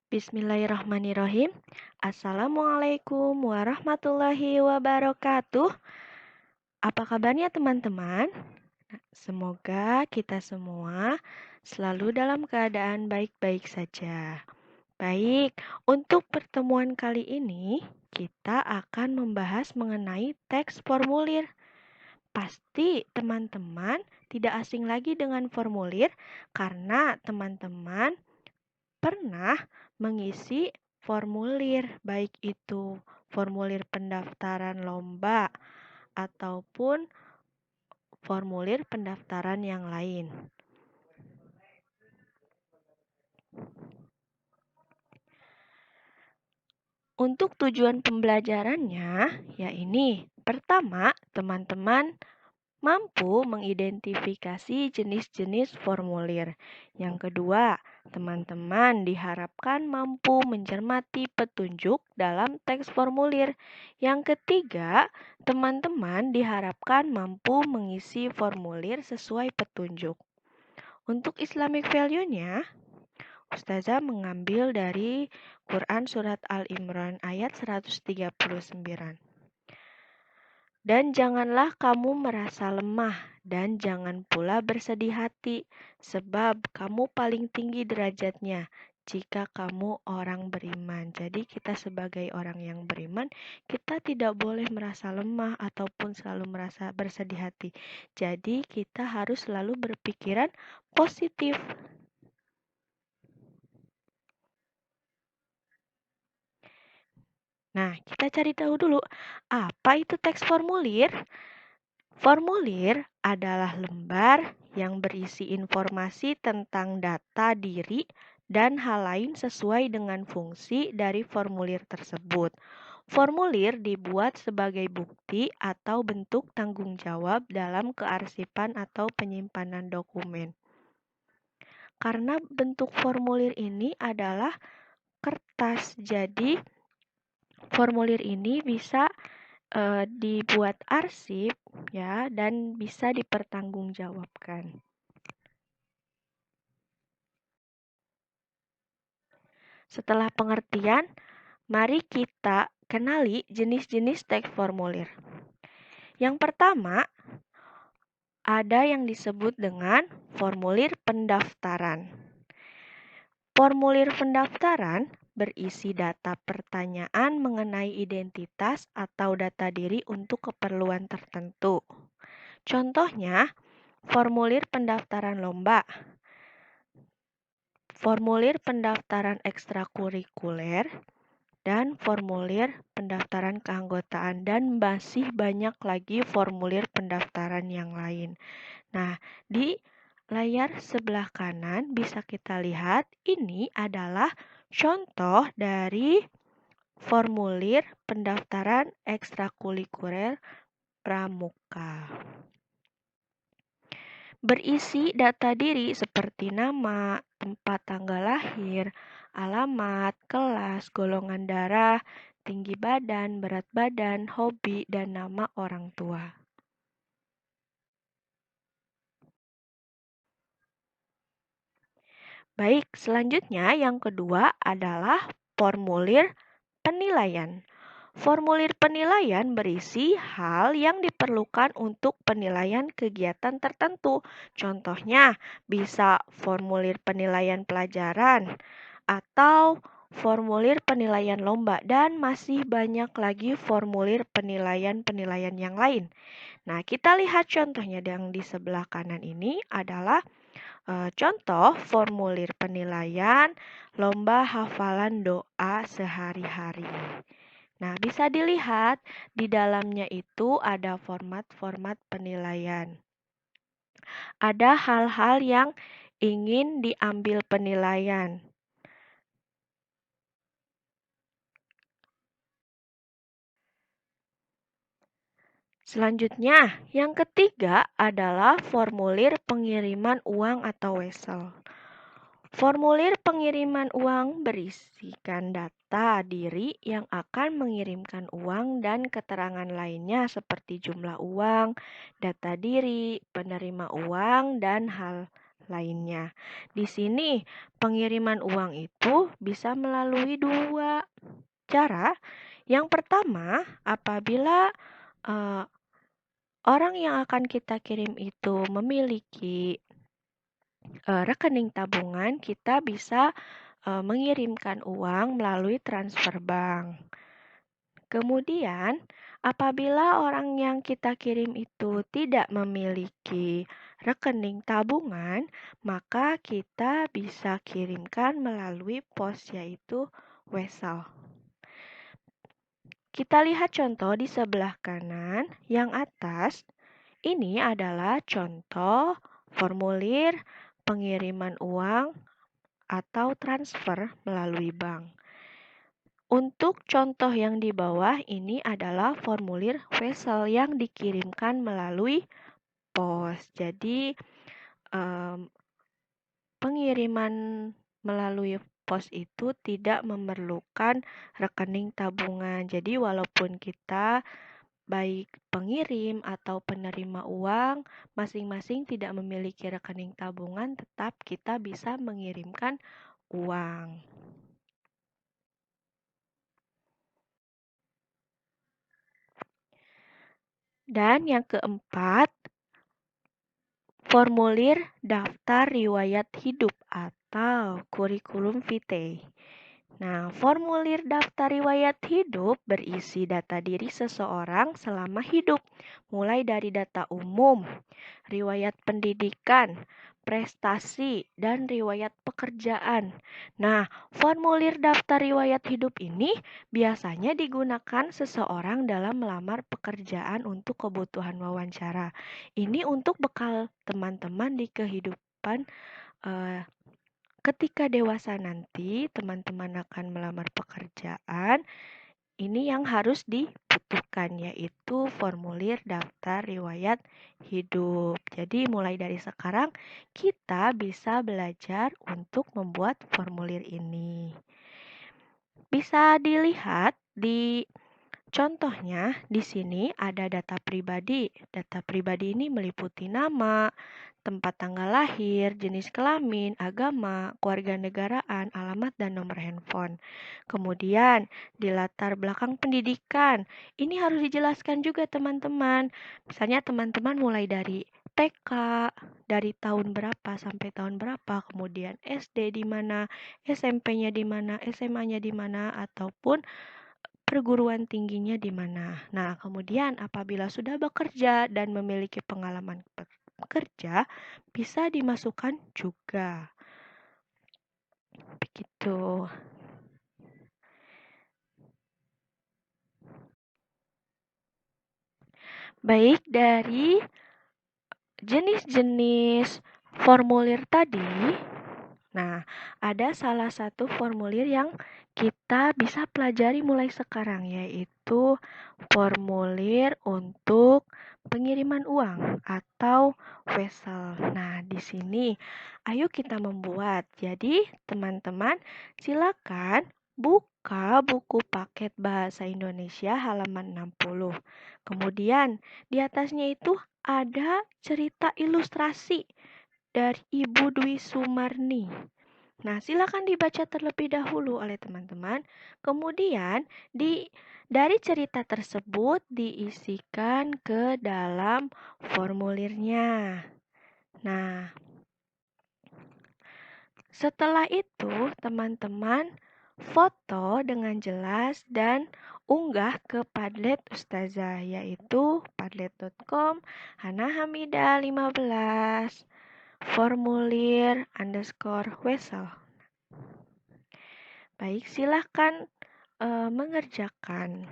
Bismillahirrahmanirrahim. Assalamualaikum warahmatullahi wabarakatuh. Apa kabarnya teman-teman? Semoga kita semua selalu dalam keadaan baik-baik saja. Baik, untuk pertemuan kali ini kita akan membahas mengenai teks formulir. Pasti teman-teman tidak asing lagi dengan formulir karena teman-teman pernah mengisi formulir, baik itu formulir pendaftaran lomba ataupun formulir pendaftaran yang lain. Untuk tujuan pembelajarannya, ya ini. Pertama, teman-teman mampu mengidentifikasi jenis-jenis formulir. Yang kedua, teman-teman diharapkan mampu mencermati petunjuk dalam teks formulir. Yang ketiga, teman-teman diharapkan mampu mengisi formulir sesuai petunjuk. Untuk Islamic value-nya, Ustazah mengambil dari Quran Surat Al-Imran ayat 139. Dan janganlah kamu merasa lemah, dan jangan pula bersedih hati, sebab kamu paling tinggi derajatnya jika kamu orang beriman. Jadi kita sebagai orang yang beriman, kita tidak boleh merasa lemah ataupun selalu merasa bersedih hati. Jadi kita harus selalu berpikiran positif. Nah, kita cari tahu dulu, apa itu teks formulir? Formulir adalah lembar yang berisi informasi tentang data diri dan hal lain sesuai dengan fungsi dari formulir tersebut. Formulir dibuat sebagai bukti atau bentuk tanggung jawab dalam kearsipan atau penyimpanan dokumen. Karena bentuk formulir ini adalah kertas, jadi formulir ini bisa dibuat arsip ya dan bisa dipertanggungjawabkan. Setelah pengertian, mari kita kenali jenis-jenis teks formulir. Yang pertama, ada yang disebut dengan formulir pendaftaran. Formulir pendaftaran berisi data pertanyaan mengenai identitas atau data diri untuk keperluan tertentu. Contohnya, formulir pendaftaran lomba, formulir pendaftaran ekstrakurikuler, dan formulir pendaftaran keanggotaan, dan masih banyak lagi formulir pendaftaran yang lain. Nah, di layar sebelah kanan bisa kita lihat ini adalah contoh dari formulir pendaftaran ekstrakurikuler pramuka. Berisi data diri seperti nama, tempat tanggal lahir, alamat, kelas, golongan darah, tinggi badan, berat badan, hobi, dan nama orang tua. Baik, selanjutnya yang kedua adalah formulir penilaian. Formulir penilaian berisi hal yang diperlukan untuk penilaian kegiatan tertentu. Contohnya, bisa formulir penilaian pelajaran atau formulir penilaian lomba, dan masih banyak lagi formulir penilaian-penilaian yang lain. Nah, kita lihat contohnya yang di sebelah kanan ini adalah contoh formulir penilaian lomba hafalan doa sehari-hari. Nah, bisa dilihat di dalamnya itu ada format-format penilaian. Ada hal-hal yang ingin diambil penilaian. Selanjutnya, yang ketiga adalah formulir pengiriman uang atau wesel. Formulir pengiriman uang berisikan data diri yang akan mengirimkan uang dan keterangan lainnya seperti jumlah uang, data diri, penerima uang, dan hal lainnya. Di sini, pengiriman uang itu bisa melalui dua cara. Yang pertama, apabila orang yang akan kita kirim itu memiliki rekening tabungan, kita bisa mengirimkan uang melalui transfer bank. Kemudian, apabila orang yang kita kirim itu tidak memiliki rekening tabungan, maka kita bisa kirimkan melalui pos, yaitu wesel. Kita lihat contoh di sebelah kanan yang atas. Ini adalah contoh formulir pengiriman uang atau transfer melalui bank. Untuk contoh yang di bawah ini adalah formulir wesel yang dikirimkan melalui pos. Jadi pengiriman melalui pos itu tidak memerlukan rekening tabungan. Jadi walaupun kita baik pengirim atau penerima uang masing-masing tidak memiliki rekening tabungan, tetap kita bisa mengirimkan uang. Dan yang keempat, formulir daftar riwayat hidup atau kurikulum vitae. Nah, formulir daftar riwayat hidup berisi data diri seseorang selama hidup, mulai dari data umum, riwayat pendidikan, prestasi, dan riwayat pekerjaan. Nah, formulir daftar riwayat hidup ini biasanya digunakan seseorang dalam melamar pekerjaan untuk kebutuhan wawancara. Ini untuk bekal teman-teman di kehidupan ketika dewasa nanti, teman-teman akan melamar pekerjaan. Ini yang harus dibutuhkan, yaitu formulir daftar riwayat hidup. Jadi mulai dari sekarang kita bisa belajar untuk membuat formulir ini. Bisa dilihat di contohnya, di sini ada data pribadi. Data pribadi ini meliputi nama, tempat tanggal lahir, jenis kelamin, agama, kewarganegaraan, alamat, dan nomor handphone. Kemudian, di latar belakang pendidikan, ini harus dijelaskan juga teman-teman. Misalnya teman-teman mulai dari TK, dari tahun berapa sampai tahun berapa, kemudian SD di mana, SMP-nya di mana, SMA-nya di mana, ataupun perguruan tingginya di mana. Nah, kemudian apabila sudah bekerja dan memiliki pengalaman bekerja, bisa dimasukkan juga. Begitu. Baik, dari jenis-jenis formulir tadi, nah, ada salah satu formulir yang kita bisa pelajari mulai sekarang, yaitu formulir untuk pengiriman uang atau wesel. Nah, di sini ayo kita membuat. Jadi, teman-teman, silakan buka buku paket bahasa Indonesia halaman 60. Kemudian, di atasnya itu ada cerita ilustrasi dari Ibu Dwi Sumarni. Nah, silakan dibaca terlebih dahulu oleh teman-teman. Kemudian, dari cerita tersebut diisikan ke dalam formulirnya. Nah, setelah itu teman-teman foto dengan jelas dan unggah ke Padlet Ustazah, yaitu padlet.com Hana Hamidah 15 formulir _wesel. Baik, silahkan mengerjakan.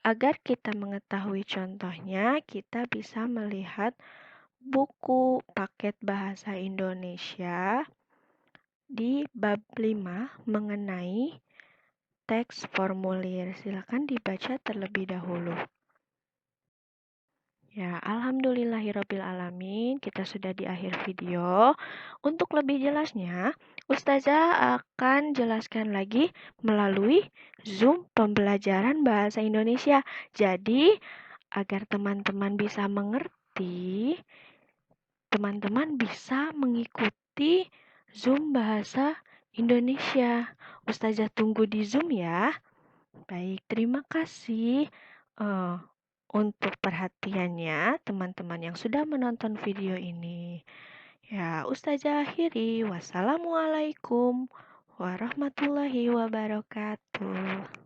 Agar kita mengetahui contohnya, kita bisa melihat buku paket bahasa Indonesia di bab 5 mengenai teks formulir. Silakan dibaca terlebih dahulu. Ya, alhamdulillahirrabbilalamin, kita sudah di akhir video. Untuk lebih jelasnya, Ustazah akan jelaskan lagi melalui Zoom pembelajaran bahasa Indonesia. Jadi, agar teman-teman bisa mengerti Nanti teman-teman bisa mengikuti Zoom Bahasa Indonesia. Ustazah tunggu di Zoom ya. Baik, terima kasih untuk perhatiannya teman-teman yang sudah menonton video ini. Ya, Ustazah akhiri. Wassalamualaikum warahmatullahi wabarakatuh.